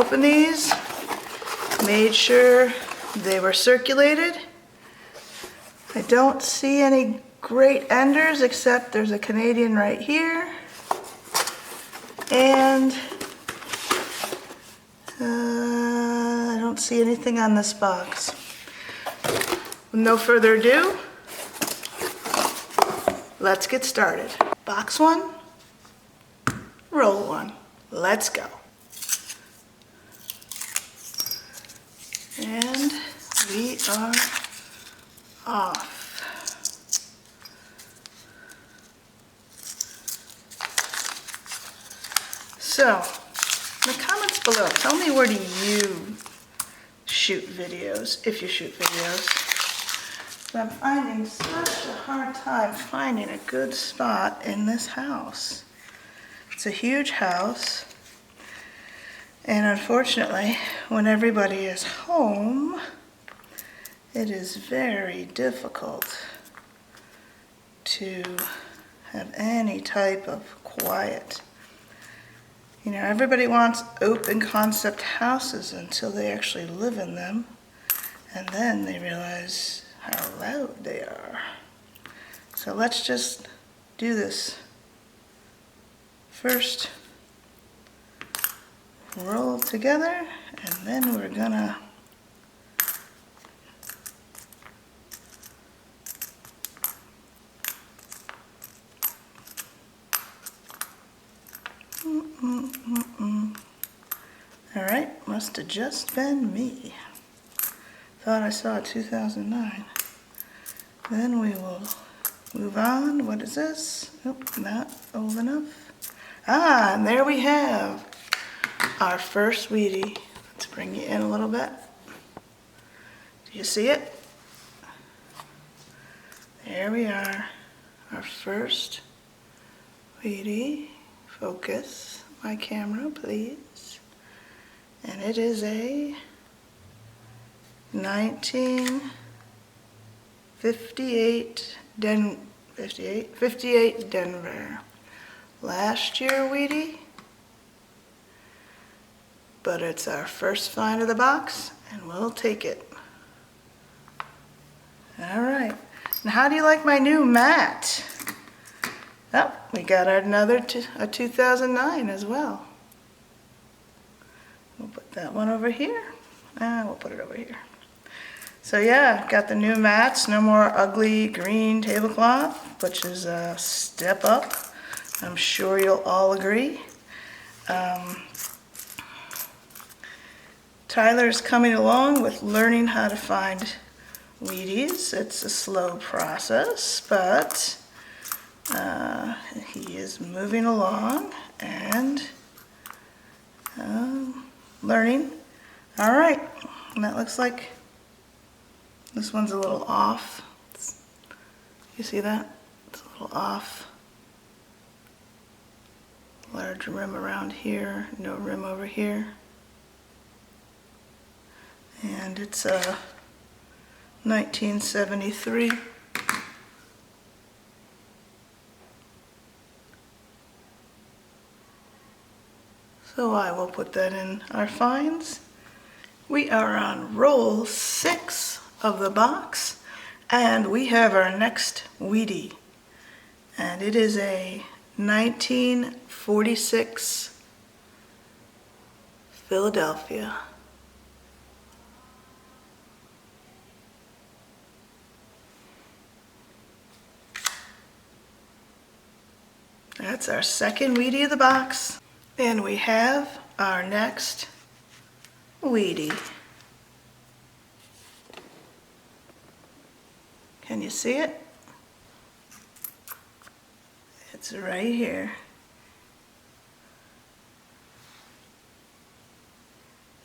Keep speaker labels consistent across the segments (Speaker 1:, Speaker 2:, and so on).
Speaker 1: opened these, made sure they were circulated. I don't see any great enders except there's a Canadian right here. And I don't see anything on this box. With no further ado, let's get started. Box one, roll one. Let's go. And we are off. So, in the comments below, tell me, where do you shoot videos, if you shoot videos? But I'm finding such a hard time finding a good spot in this house. It's a huge house, and unfortunately, when everybody is home, it is very difficult to have any type of quiet. You know, everybody wants open concept houses until they actually live in them, and then they realize how loud they are. So let's just do this. First, roll together, and then we're gonna All right, must have just been me. Thought I saw 2009. Then we will move on. What is this? Nope, not old enough. Ah, and there we have our first Wheatie. Let's bring you in a little bit. Do you see it? There we are, our first Wheatie. Focus my camera, please. And it is a 1958 Denver. Last year Wheatie, but it's our first find of the box, and we'll take it. All right. And how do you like my new mat? Oh, we got another a 2009 as well. We'll put that one over here. We'll put it over here. So yeah, got the new mats. No more ugly green tablecloth, which is a step up. I'm sure you'll all agree. Tyler's coming along with learning how to find Wheaties. It's a slow process, but he is moving along and learning. All right, and that looks like this one's a little off. You see that? It's a little off. Large rim around here, no rim over here. And it's a 1973. So I will put that in our finds. We are on roll 6 of the box, and we have our next Wheatie. And it is a 1946 Philadelphia. That's our second Wheatie of the box. And we have our next Wheatie. Can you see it? It's right here.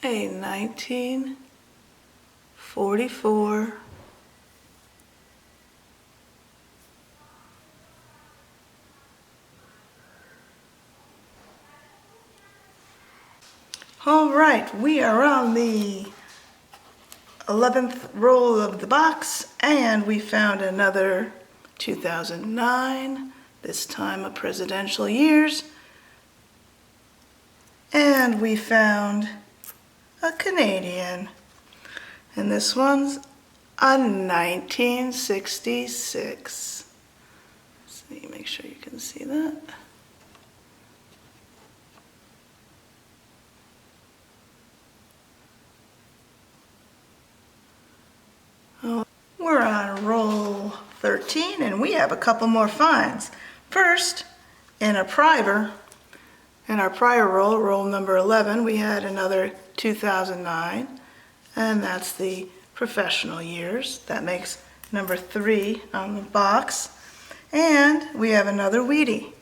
Speaker 1: A 1944 All right, we are on the 11th roll of the box, and we found another 2009, this time of presidential years. And we found Canadian. And this one's a 1966. See, make sure you can see that. Oh, we're on roll 13 and we have a couple more finds. First, in our prior roll, roll number 11, we had another 2009, and that's the professional years. That makes number 3 on the box. And we have another Wheatie,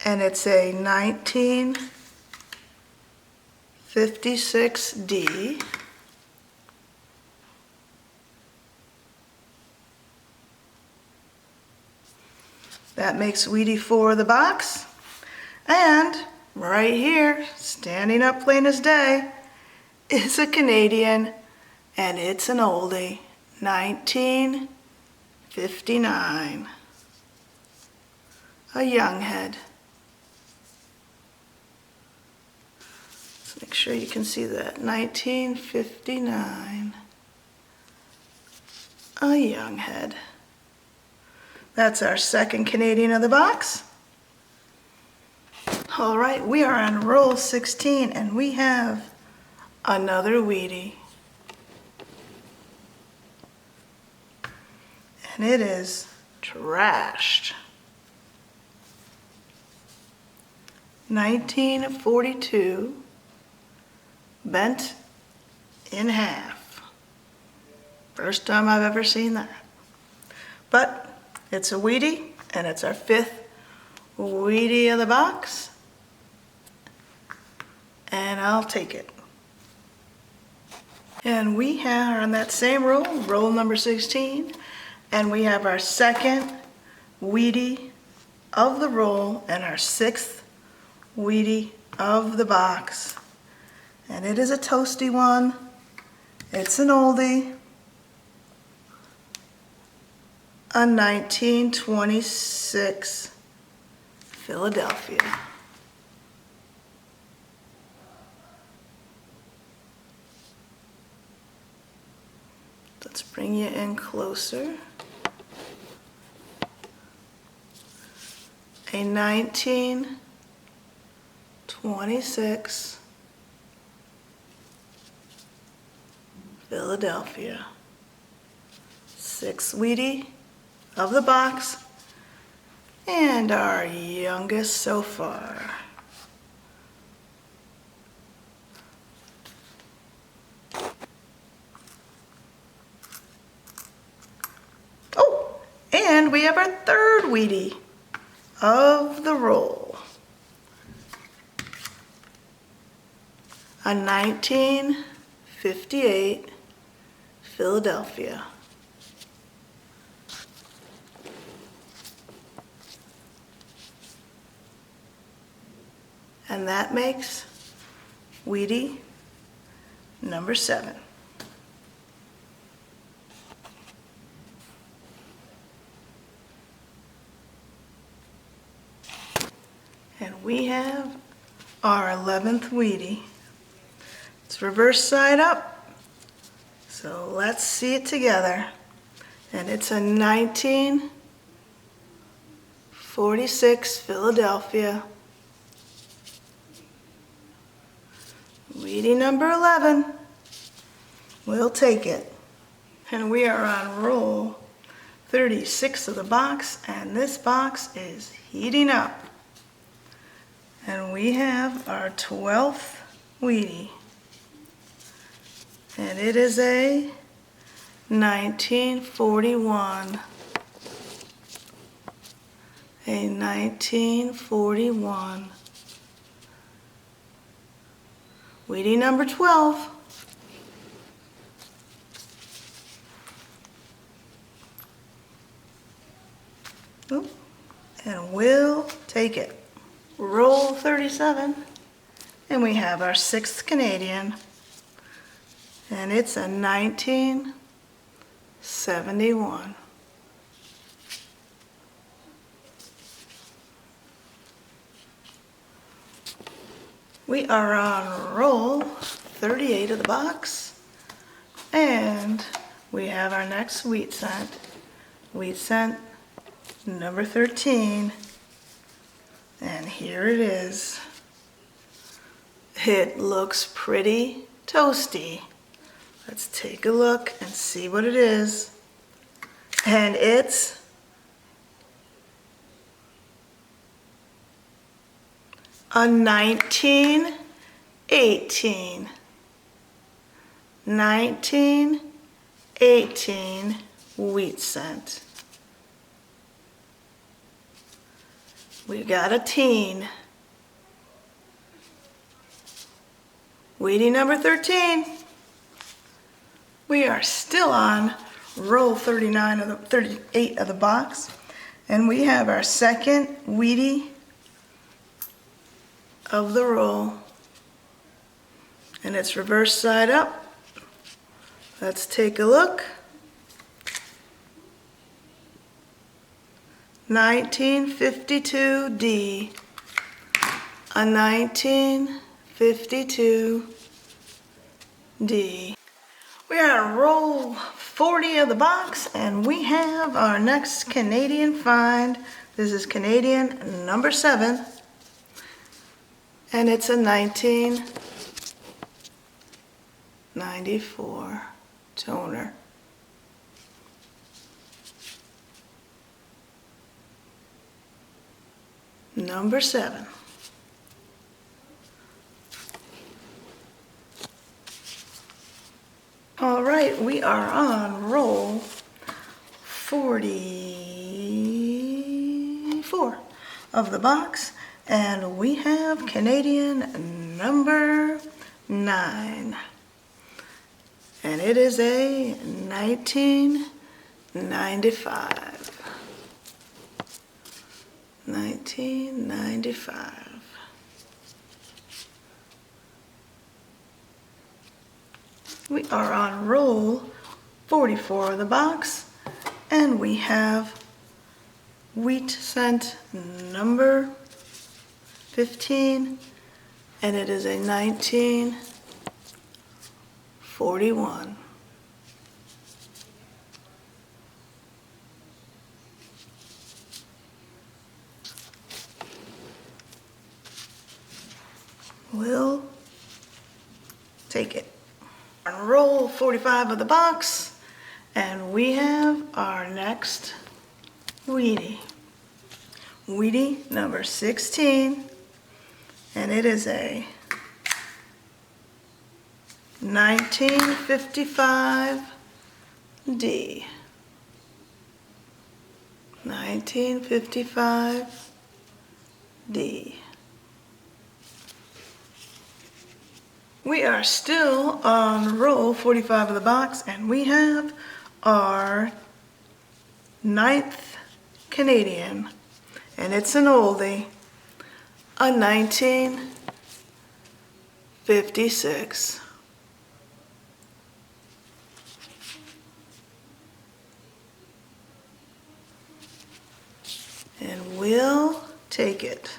Speaker 1: and it's a 1956D. That makes Wheatie 4 of the box. And right here, standing up plain as day, is a Canadian, and it's an oldie, 1959. A young head. Let's make sure you can see that. 1959. A young head. That's our second Canadian of the box. All right, we are on roll 16 and we have another Wheatie. And it is trashed. 1942, bent in half. First time I've ever seen that. But it's a Wheatie, and it's our 5th Wheatie of the box. And I'll take it. And we are on that same roll, roll number 16, and we have our second Wheatie of the roll and our 6th Wheatie of the box. And it is a toasty one. It's an oldie. A 1926 Philadelphia. Let's bring you in closer. A 1926 Philadelphia. 6th Wheatie of the box, and our youngest so far. Oh, and we have our 3rd Wheatie of the roll. A 1958 Philadelphia. And that makes Wheatie number 7. And we have our 11th Wheatie. It's reverse side up. So let's see it together. And it's a 1946 Philadelphia. Wheatie number 11. We'll take it. And we are on roll 36 of the box, and this box is heating up. And we have our 12th Wheatie. And it is a 1941. A 1941. Wheatie number 12. Oop. And we'll take it. Roll 37. And we have our 6th Canadian. And it's a 1971. We are on roll 38 of the box. And we have our next wheat scent. Wheat scent number 13. And here it is. It looks pretty toasty. Let's take a look and see what it is. And it's a 1918 wheat scent. We got a teen. Wheatie number 13. We are still on roll 38 of the box, and we have our second Wheatie of the roll, and it's reverse side up. Let's take a look. 1952D, a 1952D. We are on roll 40 of the box, and we have our next Canadian find. This is Canadian number 7, and it's a 1994 toner. Number 7. All right, we are on roll 44 of the box, and we have Canadian number 9. And it is a 1995. 1995. We are on roll 44 of the box, and we have wheat scent number 15, and it is a 1941. We'll take it. On roll 45 of the box, and we have our next Wheatie. Wheatie number 16, and it is a 1955D. 1955D. We are still on roll 45 of the box, and we have our 9th Canadian, and it's an oldie, a 1956. And we'll take it.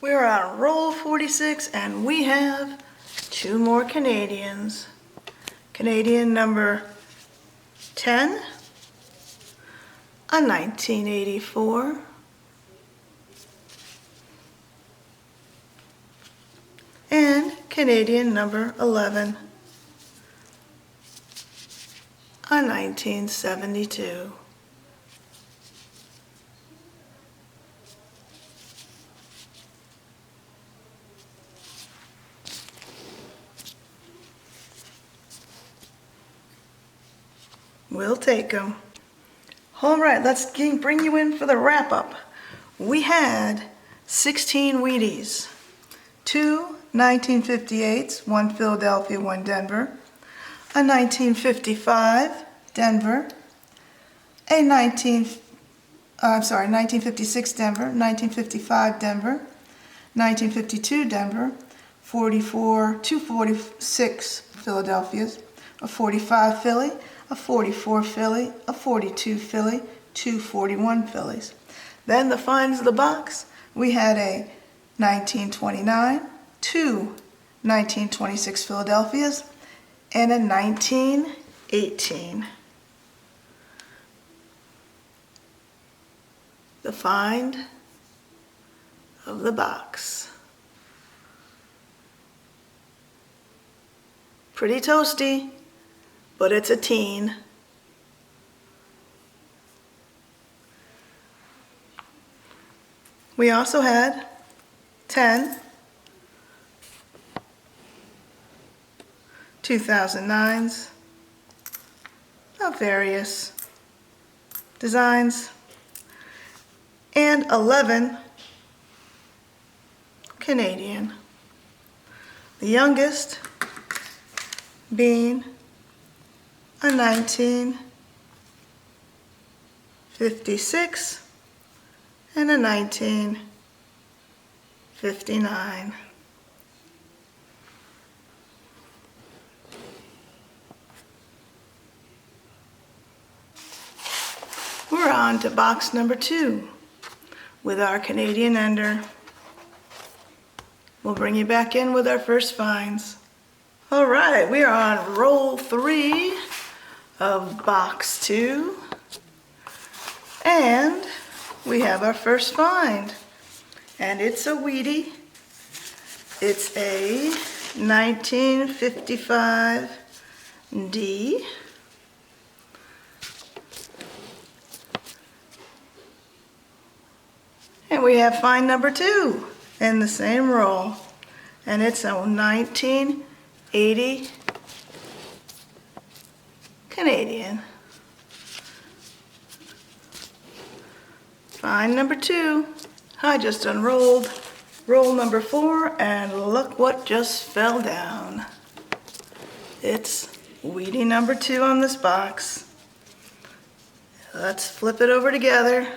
Speaker 1: We're on roll 46, and we have 2 more Canadians. Canadian number 10, a 1984. And Canadian number 11, a 1972. We'll take them. All right, let's bring you in for the wrap-up. We had 16 Wheaties, 2 1958s, 1 Philadelphia, 1 Denver, a 1955 Denver, a 1956 Denver, 1955 Denver, 1952 Denver, 246 Philadelphias, a 45 Philly, a 44 Philly, a 42 Philly, 2 41 Phillies. Then the finds of the box, we had a 1929, 2 1926 Philadelphia's, and a 1918. The find of the box. Pretty toasty, but it's a teen. We also had 10 2009s of various designs and 11 Canadian. The youngest being a 1956 and a 1959. We're on to box number 2 with our Canadian Ender. We'll bring you back in with our first finds. All right, we are on roll 3 of box 2. And we have our first find. And it's a Wheatie. It's a 1955 D. And we have find number 2 in the same roll. And it's a 1980 Canadian. Find number 2. I just unrolled roll number 4 and look what just fell down. It's Wheatie number 2 on this box. Let's flip it over together.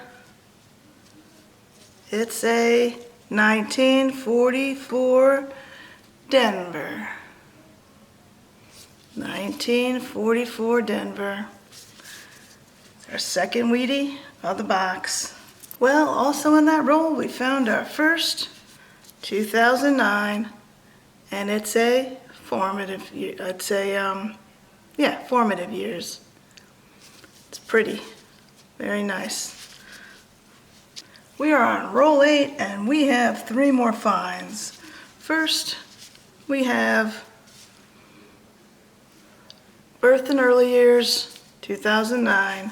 Speaker 1: It's a 1944 Denver. 1944 Denver. It's our second Wheatie of the box. Well, also in that roll, we found our first 2009, and it's a formative year. Formative years. It's pretty, very nice. We are on roll 8, and we have 3 more finds. First, we have birth and early years, 2009.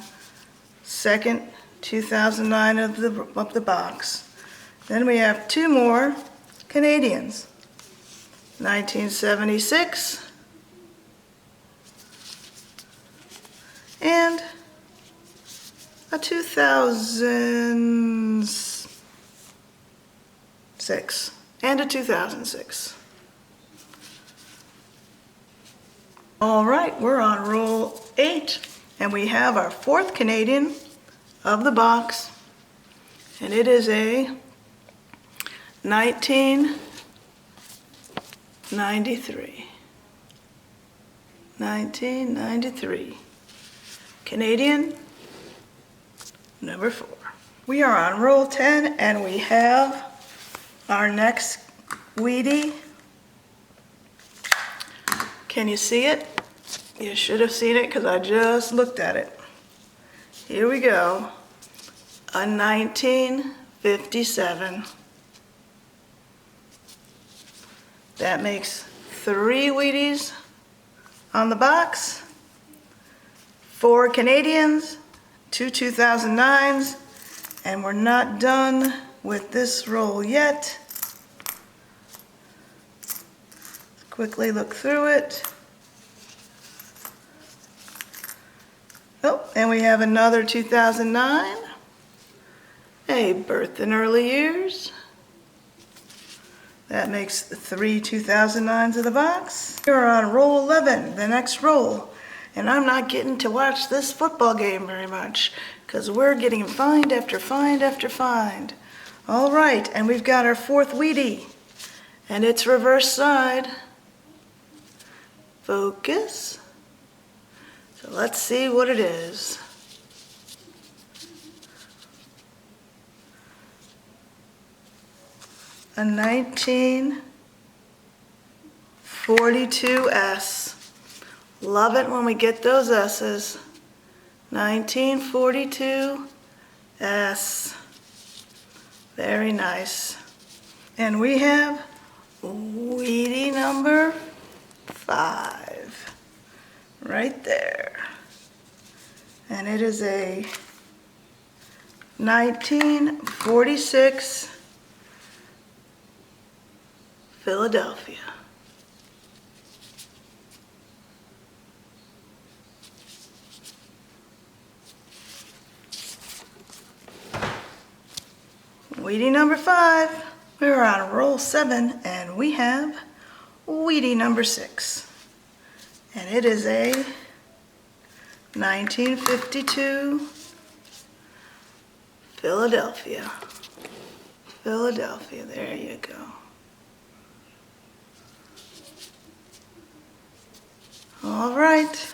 Speaker 1: Second, 2009 of the box. Then we have 2 more Canadians. 1976 and a 2006 and a 2006. All right, we're on roll 8, and we have our 4th Canadian of the box, and it is a 1993. 1993 Canadian number 4. We are on roll 10, and we have our next Wheatie. Can you see it? You should have seen it because I just looked at it. Here we go. A 1957. That makes 3 Wheaties on the box, 4 Canadians, 2 2009s, and we're not done with this roll yet. Let's quickly look through it. Oh, and we have another 2009, a birth and early years. That makes 3 2009s of the box. We're on roll 11, the next roll. And I'm not getting to watch this football game very much because we're getting find after find after find. All right, and we've got our 4th Wheatie, and it's reverse side. Focus. So let's see what it is. A 19 1942S. Love it when we get those S's. 1942S. Very nice. And we have Wheatie number 5 right there. And it is a 1946 Philadelphia. Wheatie number 5. We're on roll 7 and we have Wheatie number 6. And it is a 1952 Philadelphia. Philadelphia, there you go. All right.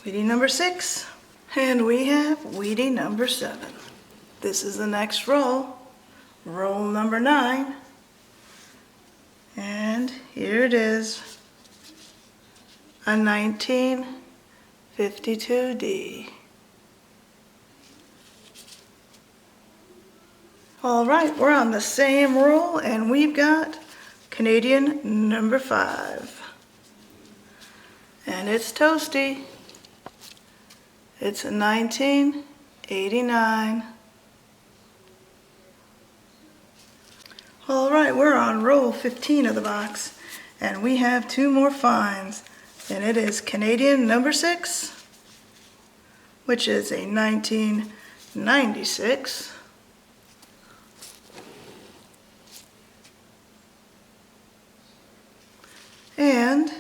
Speaker 1: Wheatie number 6. And we have Wheatie number 7. This is the next roll. Roll number 9. And here it is. A 1952D. All right, we're on the same roll and we've got Canadian number 5. And it's toasty. It's a 1989. All right, we're on roll 15 of the box and we have 2 more finds. And it is Canadian number 6, which is a 1996. And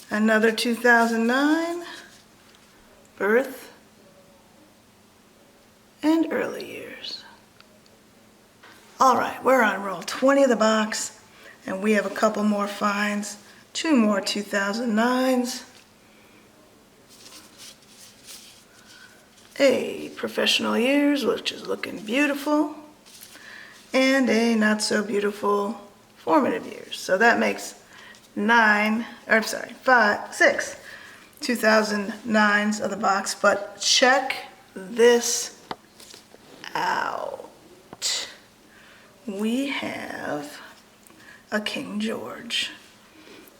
Speaker 1: another 2009, birth and early years. All right, we're on roll 20 of the box. And we have a couple more finds, 2 more 2009s, a professional years, which is looking beautiful, and a not so beautiful formative years. So that makes 6 2009s of the box, but check this out. We have a King George.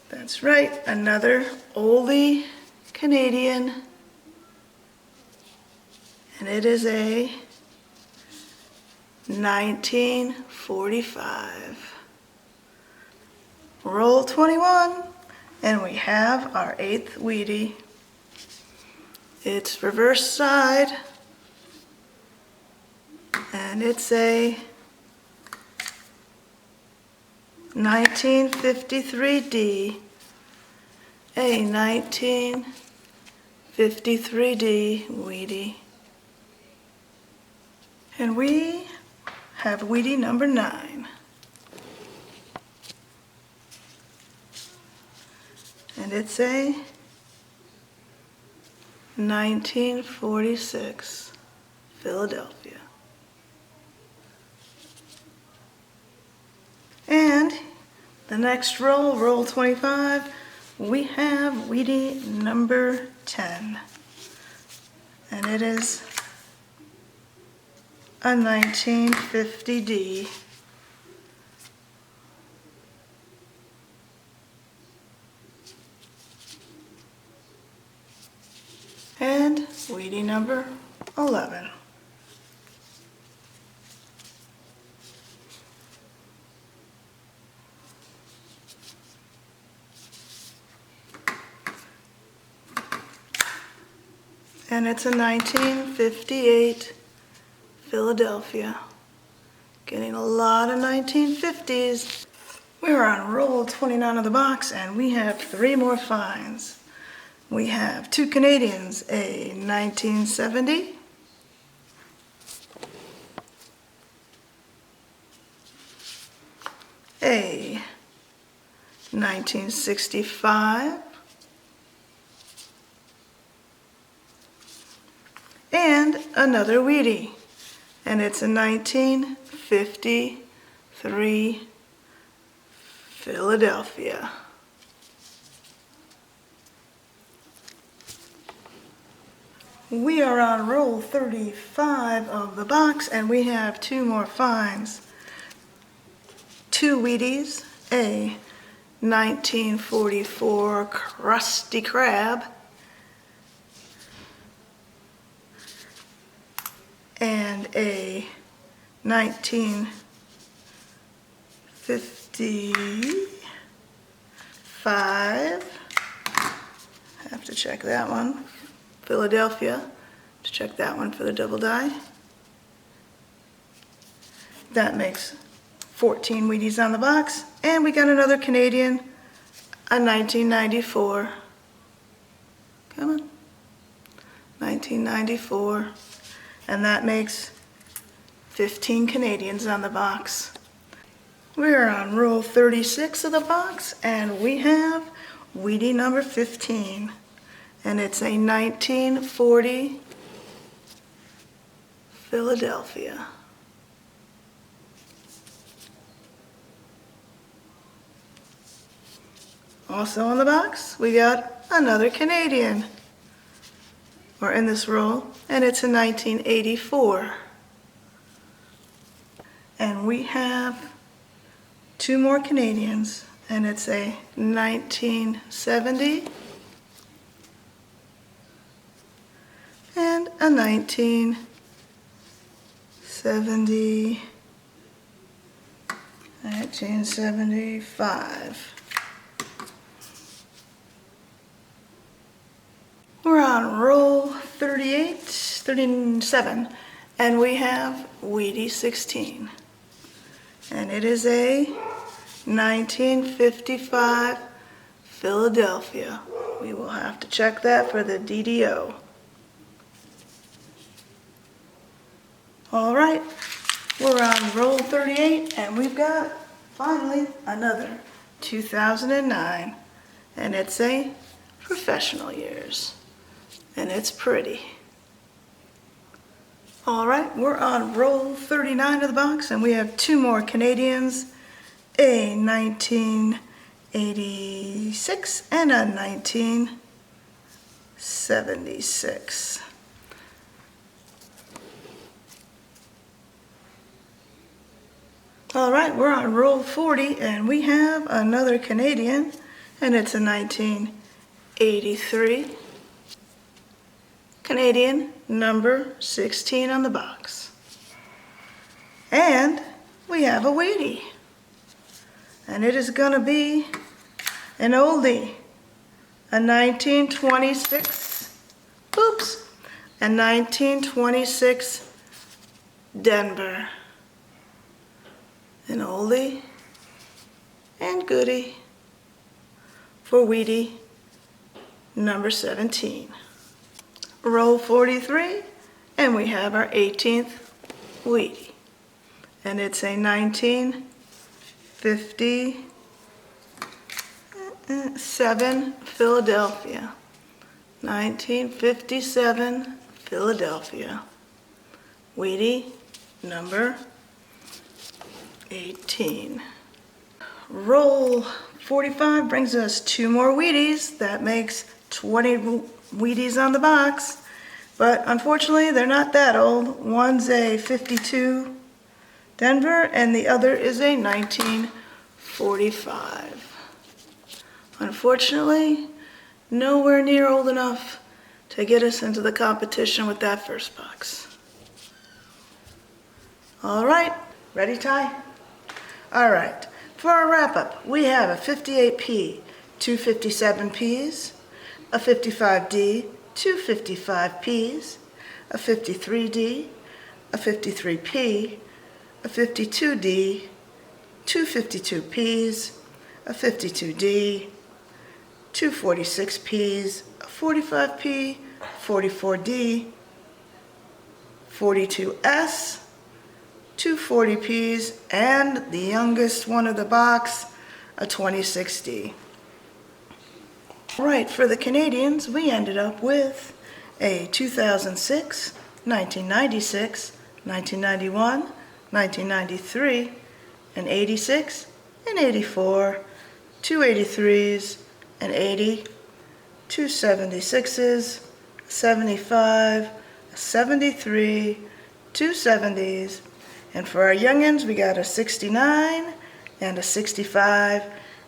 Speaker 1: That's right, another oldie Canadian. And it is a 1945. Roll 21, and we have our 8th Wheatie. It's reverse side, and it's a 1953D, a 1953D Wheatie. And we have Wheatie number 9. And it's a 1946 Philadelphia. And the next roll, roll 25, we have Wheatie number 10. And it is a 1950D. And Wheatie number 11. And it's a 1958 Philadelphia. Getting a lot of 1950s. We're on roll 29 of the box and we have 3 more finds. We have 2 Canadians, a 1970, a 1965, and another Wheatie, and it's a 1955. 3 Philadelphia. We are on roll 35 of the box, and we have 2 more finds. 2 Wheaties, a 1944 Krusty Krab, and a 1955, have to check that one, Philadelphia, to check that one for the double die. That makes 14 Wheaties on the box, and we got another Canadian, a 1994, come on, 1994, and that makes 15 Canadians on the box. We're on roll 36 of the box, and we have Wheatie number 15, and it's a 1940 Philadelphia. Also on the box, we got another Canadian, or in this roll, and it's a 1984. And we have 2 more Canadians, and it's a 1970 and a 1975. We're on roll 37, and we have Wheatie 16. And it is a 1955 Philadelphia. We will have to check that for the DDO. All right, we're on roll 38, and we've got, finally, another 2009. And it's a professional years. And it's pretty. All right, we're on roll 39 of the box, and we have 2 more Canadians, a 1986 and a 1976. All right, we're on roll 40, and we have another Canadian, and it's a 1983. Canadian number 16 on the box. And we have a Wheatie. And it is going to be an oldie, a 1926, oops, a 1926 Denver. An oldie and goodie for Wheatie number 17. Roll 43, and we have our 18th Wheatie. And it's a 1957 Philadelphia. 1957 Philadelphia. Wheatie number 18. Roll 45 brings us 2 more Wheaties. That makes 20 Wheaties on the box, but unfortunately they're not that old. One's a 52 Denver, and the other is a 1945. Unfortunately, nowhere near old enough to get us into the competition with that first box. All right, ready, Ty? All right, for our wrap-up, we have a 58P, 2 57Ps, a 55D, 2 55Ps, a 53D, a 53P, a 52D, 2 52Ps, a 52D, 2 46Ps, a 45P, 44D, 42S, 2 40Ps, and the youngest one of the box, a 26D. All right, for the Canadians, we ended up with a 2006, 1996, 1991, 1993, an 86, an 84, two 83s, an 80, two 76s, a 75, a 73, two 70s, and for our youngins we got a 69 and a 65,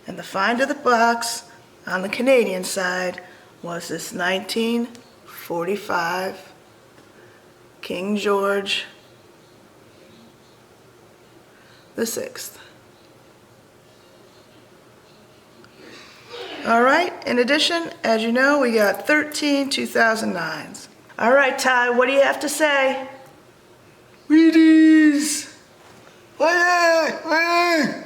Speaker 1: and the find of the box on the Canadian side was this 1945 King George the 6th. All right, in addition, as you know, we got 13 2009s. All right, Ty, what do you have to say?
Speaker 2: Wheaties! Bye!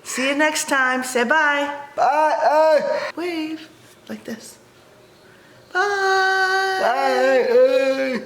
Speaker 1: See you next time. Say bye.
Speaker 2: Bye!
Speaker 1: Wave like this. Bye.
Speaker 2: Bye!